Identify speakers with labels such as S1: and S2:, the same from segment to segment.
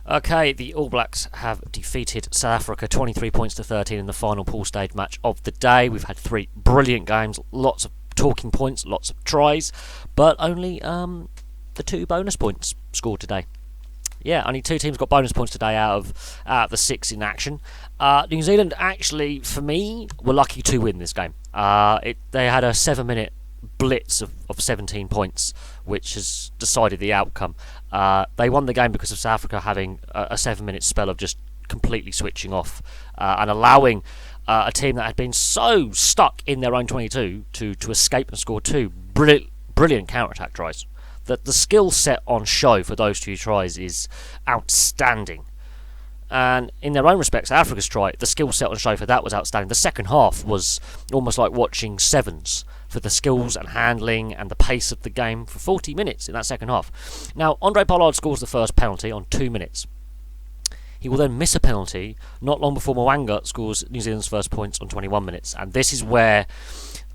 S1: Okay, the All Blacks have defeated South Africa 23 points to 13 in the final pool stage match of the day. We've had three brilliant games, lots of talking points, lots of tries, but only the 2 bonus points scored today. Yeah, only 2 teams got bonus points today out of the 6 in action. New Zealand actually, for me, were lucky to win this game. They had a 7-minute blitz of 17 points, which has decided the outcome. They won the game because of South Africa having a 7-minute spell of just completely switching off and allowing a team that had been so stuck in their own 22 to escape and score 2 brilliant counter-attack tries. The skill set on show for those 2 tries is outstanding. And in their own respects, Africa's try, the skill set on show for that was outstanding. The second half was almost like watching Sevens for the skills and handling and the pace of the game for 40 minutes in that second half. Now, Andre Pollard scores the first penalty on 2 minutes. He will then miss a penalty not long before Mwanga scores New Zealand's first points on 21 minutes. And this is where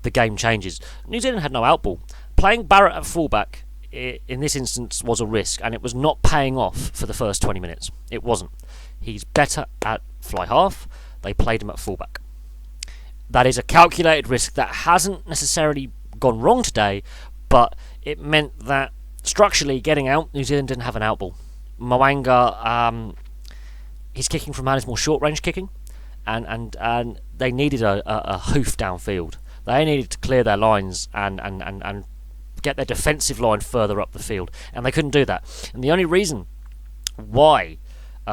S1: the game changes. New Zealand had no outball. Playing Barrett at fullback in this instance was a risk, and it was not paying off for the first 20 minutes. It wasn't. He's better at fly half. They played him at fullback. That is a calculated risk that hasn't necessarily gone wrong today, but it meant that structurally getting out, New Zealand didn't have an outball. Mwanga, his kicking from man is more short range kicking, and they needed a hoof downfield. They needed to clear their lines and get their defensive line further up the field, and they couldn't do that. And the only reason why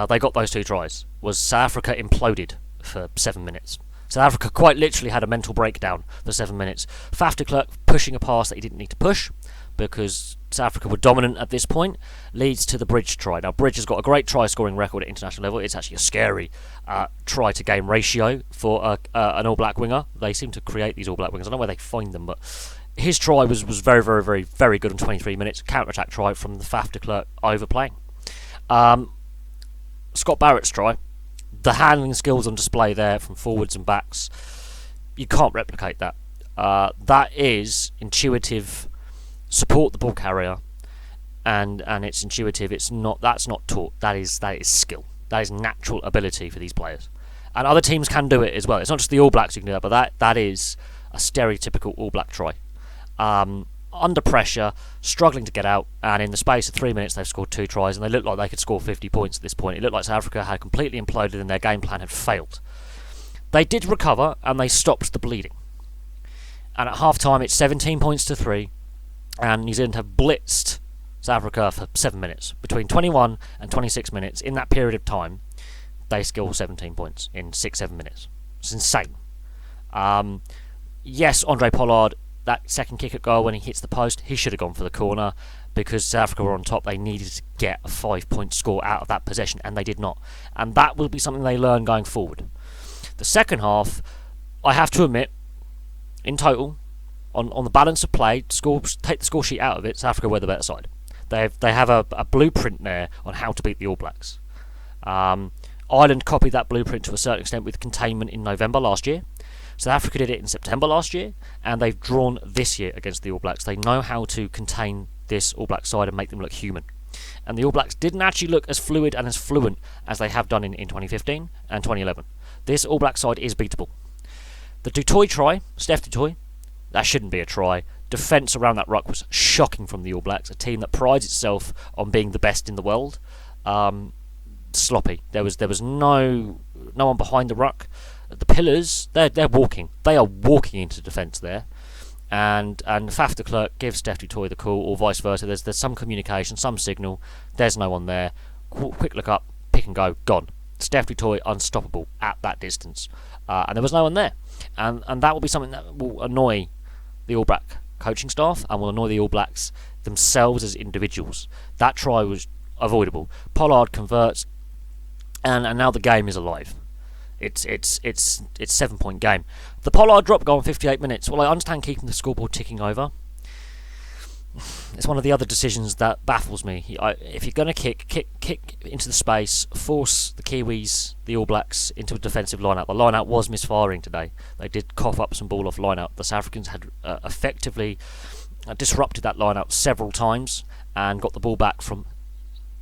S1: they got those 2 tries was South Africa imploded for 7 minutes. South Africa quite literally had a mental breakdown for 7 minutes. Faf de Klerk pushing a pass that he didn't need to push because South Africa were dominant at this point leads to the Bridge try. Now, Bridge has got a great try scoring record at international level. It's actually a scary try to game ratio for an All Black winger. They seem to create these All Black wingers. I don't know where they find them, but his try was very, very, very, very good on 23 minutes. Counter-attack try from the Faf de Klerk overplaying. Scott Barrett's try, the handling skills on display there from forwards and backs, you can't replicate that. That is intuitive, support the ball carrier, and it's intuitive. That's not taught. That is skill. That is natural ability for these players, and other teams can do it as well. It's not just the All Blacks who can do that, but that is a stereotypical All Black try. Under pressure, struggling to get out, and in the space of 3 minutes they've scored 2 tries, and they looked like they could score 50 points at this point. It looked like South Africa had completely imploded and their game plan had failed. They did recover and they stopped the bleeding. And at half time it's 17 points to 3, and New Zealand have blitzed South Africa for 7 minutes. Between 21 and 26 minutes, in that period of time, they score 17 points in 6-7 minutes. It's insane. Yes, Andre Pollard, that second kick at goal when he hits the post, he should have gone for the corner because South Africa were on top. They needed to get a 5-point score out of that possession, and they did not. And that will be something they learn going forward. The second half, I have to admit, in total, on the balance of play, take the score sheet out of it, South Africa were the better side. They have a blueprint there on how to beat the All Blacks. Ireland copied that blueprint to a certain extent with containment in November last year. South Africa did it in September last year, and they've drawn this year against the All Blacks. They know how to contain this All Black side and make them look human. And the All Blacks didn't actually look as fluid and as fluent as they have done in 2015 and 2011. This All Black side is beatable. The du Toit try, Steph du Toit, that shouldn't be a try. Defence around that ruck was shocking from the All Blacks, a team that prides itself on being the best in the world. Sloppy. There was no one behind the ruck. The pillars, they're walking. They are walking into defence there. And Faf de Klerk gives Steph du Toit the call, or vice versa. There's some communication, some signal. There's no one there. Quick look up, pick and go, gone. Steph du Toit unstoppable at that distance. And there was no one there. And that will be something that will annoy the All Black coaching staff and will annoy the All Blacks themselves as individuals. That try was avoidable. Pollard converts, and now the game is alive. It's 7-point game. The Pollard drop goal in 58 minutes. Well, I understand keeping the scoreboard ticking over. It's one of the other decisions that baffles me. If you're going to kick into the space, force the Kiwis, the All Blacks, into a defensive line-out. The line-out was misfiring today. They did cough up some ball off line-out. The South Africans had effectively disrupted that line-out several times and got the ball back from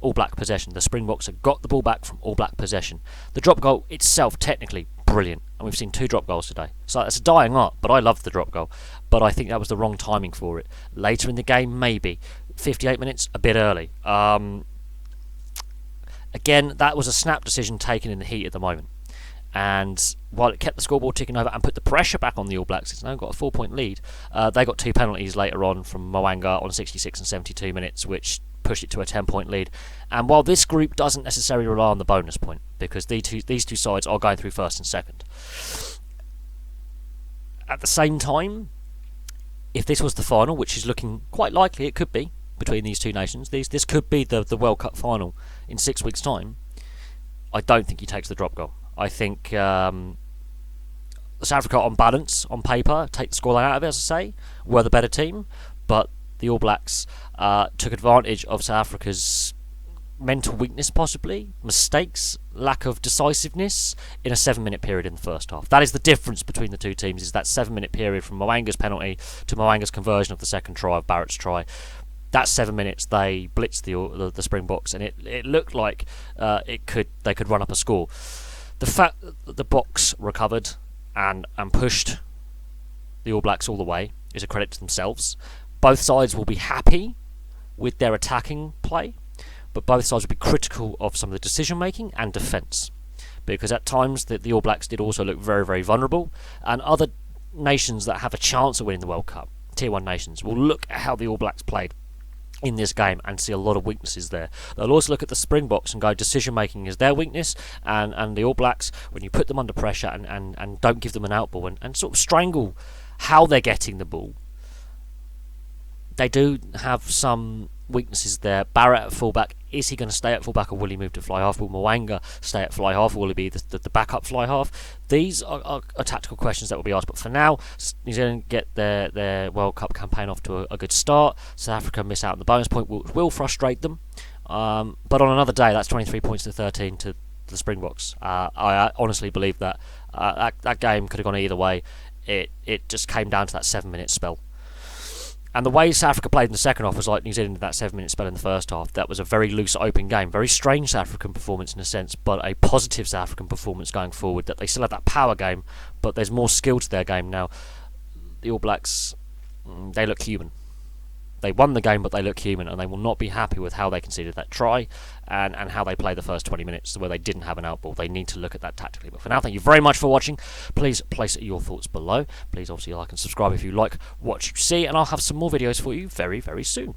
S1: All Black possession. The Springboks have got the ball back from All Black possession. The drop goal itself, technically, brilliant. And we've seen 2 drop goals today. So it's a dying art, but I love the drop goal. But I think that was the wrong timing for it. Later in the game, maybe. 58 minutes, a bit early. Again, that was a snap decision taken in the heat at the moment. And while it kept the scoreboard ticking over and put the pressure back on the All Blacks, it's now got a 4-point lead. They got 2 penalties later on from Moanga on 66 and 72 minutes, which pushed it to a 10-point lead. And while this group doesn't necessarily rely on the bonus point, because these two sides are going through first and second, at the same time, if this was the final, which is looking quite likely it could be between these two nations, this could be the World Cup final in 6 weeks' time, I don't think he takes the drop goal. I think South Africa, on balance, on paper, take the scoreline out of it, as I say, were the better team, but the All Blacks took advantage of South Africa's mental weakness, possibly, mistakes, lack of decisiveness in a 7-minute period in the first half. That is the difference between the two teams, is that 7-minute period from Moanga's penalty to Moanga's conversion of the second try, of Barrett's try. That 7 minutes, they blitzed the Springboks, and it looked like they could run up a score. The fact that the Boks recovered and pushed the All Blacks all the way is a credit to themselves. Both sides will be happy with their attacking play, but both sides will be critical of some of the decision making and defence, because at times the All Blacks did also look very, very vulnerable, and other nations that have a chance of winning the World Cup, Tier 1 nations, will look at how the All Blacks played in this game and see a lot of weaknesses there. They'll also look at the Springboks and go, decision making is their weakness, and the All Blacks, when you put them under pressure and don't give them an out ball and sort of strangle how they're getting the ball, they do have some weaknesses there. Barrett at fullback, is he going to stay at fullback, or will he move to fly half? Will Moanga stay at fly half, or will he be the backup fly half? These are tactical questions that will be asked, but for now, New Zealand get their World Cup campaign off to a good start. South Africa miss out on the bonus point, which will frustrate them, but on another day, that's 23 points to 13 to the Springboks. I honestly believe that that game could have gone either way. It just came down to that 7-minute spell. And the way South Africa played in the second half was like New Zealand in that 7-minute spell in the first half. That was a very loose, open game. Very strange South African performance in a sense, but a positive South African performance going forward. That they still have that power game, but there's more skill to their game now. The All Blacks, they look human. They won the game, but they look human, and they will not be happy with how they conceded that try and how they played the first 20 minutes where they didn't have an outball. They need to look at that tactically. But for now, thank you very much for watching. Please place your thoughts below. Please obviously like and subscribe if you like what you see, and I'll have some more videos for you very, very soon.